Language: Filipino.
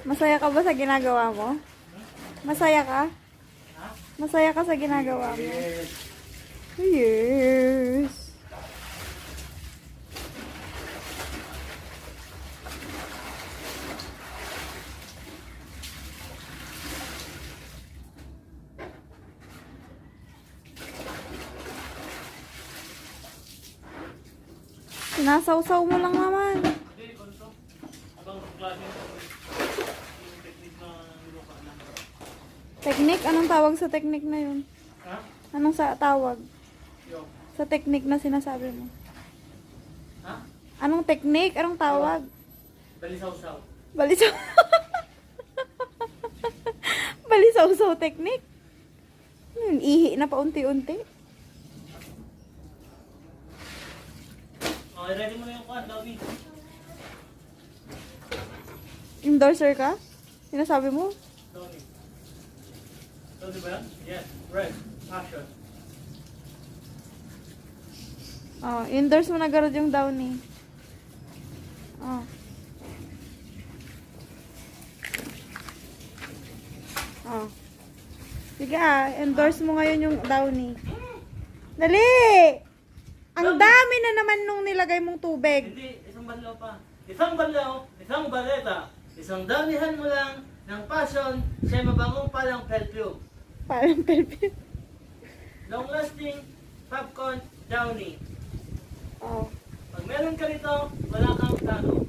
Masaya ka ba sa ginagawa mo? Masaya ka? Masaya ka sa ginagawa mo? Yes. Sinasawsaw mo lang naman. Hindi, ganito. Abang klase yung technique na niluka na. Technique? Anong tawag sa technique na yun? Ha? Anong sa tawag? Yo. Sa technique na sinasabi mo? Ha? Anong technique? Anong tawag? Balisaw-saw. Balisaw. Balisaw-saw technique? Ihi na paunti-unti. Okay, ready mo na yung kuhan, Dobby. Endorser ka? Sinasabi mo? Dobby. Dobby ba yan? Yes. Red. Action. Oh, endorse mo na garod yung Downy. Oh. Oh. Sige endorse mo ngayon yung Downy. Dali! Ang dami na naman nung nilagay mong tubig. Hindi, isang banlaw pa. Isang banlaw, isang baleta, isang damihan mo lang ng passion sa mabangong palang perfume. Parang pelpil. Long-lasting popcorn downy. Oh. Pag meron ka nito, wala kang talo.